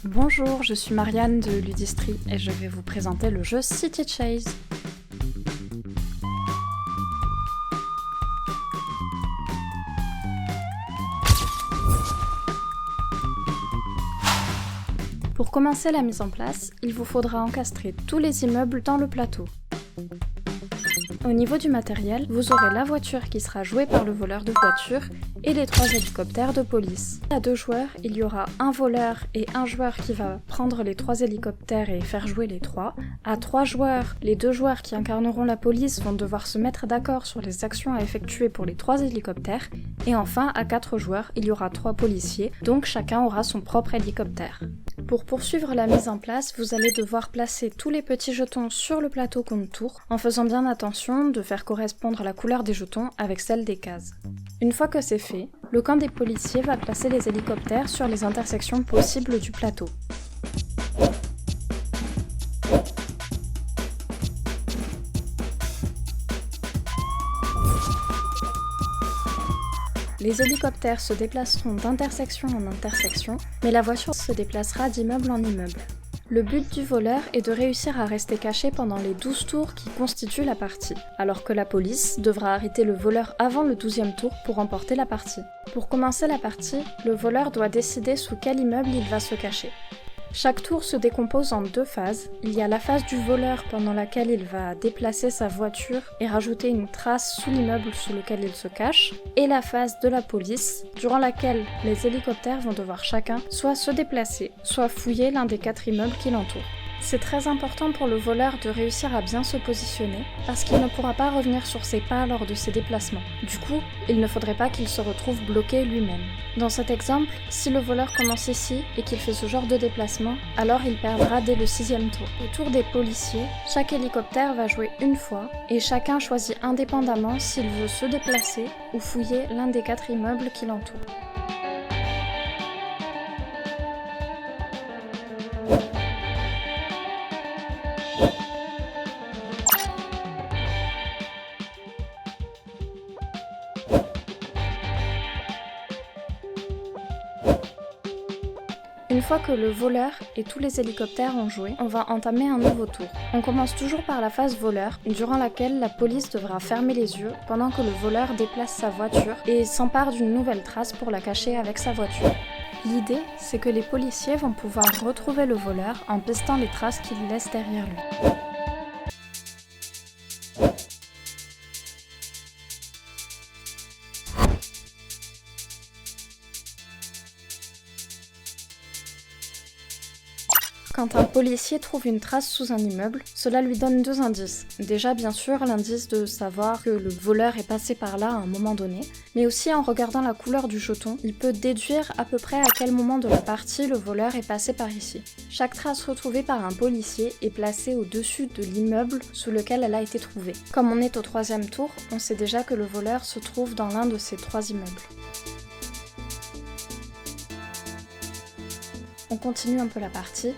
Bonjour, je suis Marianne de Ludistry et je vais vous présenter le jeu City Chase. Pour commencer la mise en place, il vous faudra encastrer tous les immeubles dans le plateau. Au niveau du matériel, vous aurez la voiture qui sera jouée par le voleur de voiture et les 3 hélicoptères de police. À 2 joueurs, il y aura un voleur et un joueur qui va prendre les 3 hélicoptères et faire jouer les 3. À 3 joueurs, les 2 joueurs qui incarneront la police vont devoir se mettre d'accord sur les actions à effectuer pour les 3 hélicoptères. Et enfin, à 4 joueurs, il y aura 3 policiers, donc chacun aura son propre hélicoptère. Pour poursuivre la mise en place, vous allez devoir placer tous les petits jetons sur le plateau compte-tour, en faisant bien attention de faire correspondre la couleur des jetons avec celle des cases. Une fois que c'est fait, le camp des policiers va placer les hélicoptères sur les intersections possibles du plateau. Les hélicoptères se déplaceront d'intersection en intersection, mais la voiture se déplacera d'immeuble en immeuble. Le but du voleur est de réussir à rester caché pendant les 12 tours qui constituent la partie, alors que la police devra arrêter le voleur avant le 12e tour pour remporter la partie. Pour commencer la partie, le voleur doit décider sous quel immeuble il va se cacher. Chaque tour se décompose en 2 phases. Il y a la phase du voleur pendant laquelle il va déplacer sa voiture et rajouter une trace sous l'immeuble sous lequel il se cache, et la phase de la police, durant laquelle les hélicoptères vont devoir chacun soit se déplacer, soit fouiller l'un des 4 immeubles qui l'entourent. C'est très important pour le voleur de réussir à bien se positionner, parce qu'il ne pourra pas revenir sur ses pas lors de ses déplacements. Du coup, il ne faudrait pas qu'il se retrouve bloqué lui-même. Dans cet exemple, si le voleur commence ici et qu'il fait ce genre de déplacement, alors il perdra dès le 6e tour. Au tour des policiers, chaque hélicoptère va jouer une fois, et chacun choisit indépendamment s'il veut se déplacer ou fouiller l'un des 4 immeubles qui l'entourent. Une fois que le voleur et tous les hélicoptères ont joué, on va entamer un nouveau tour. On commence toujours par la phase voleur, durant laquelle la police devra fermer les yeux pendant que le voleur déplace sa voiture et s'empare d'une nouvelle trace pour la cacher avec sa voiture. L'idée, c'est que les policiers vont pouvoir retrouver le voleur en pistant les traces qu'il laisse derrière lui. Quand un policier trouve une trace sous un immeuble, cela lui donne 2 indices. Déjà, bien sûr, l'indice de savoir que le voleur est passé par là à un moment donné, mais aussi en regardant la couleur du jeton, il peut déduire à peu près à quel moment de la partie le voleur est passé par ici. Chaque trace retrouvée par un policier est placée au-dessus de l'immeuble sous lequel elle a été trouvée. Comme on est au 3e tour, on sait déjà que le voleur se trouve dans l'un de ces 3 immeubles. On continue un peu la partie.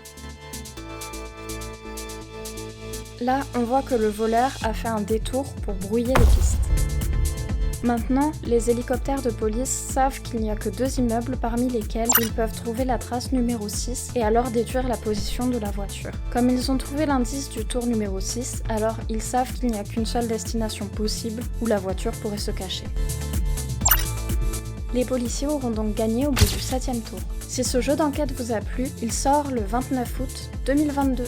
Là, on voit que le voleur a fait un détour pour brouiller les pistes. Maintenant, les hélicoptères de police savent qu'il n'y a que 2 immeubles parmi lesquels ils peuvent trouver la trace numéro 6 et alors déduire la position de la voiture. Comme ils ont trouvé l'indice du tour numéro 6, alors ils savent qu'il n'y a qu'une seule destination possible où la voiture pourrait se cacher. Les policiers auront donc gagné au bout du 7e tour. Si ce jeu d'enquête vous a plu, il sort le 29 août 2022.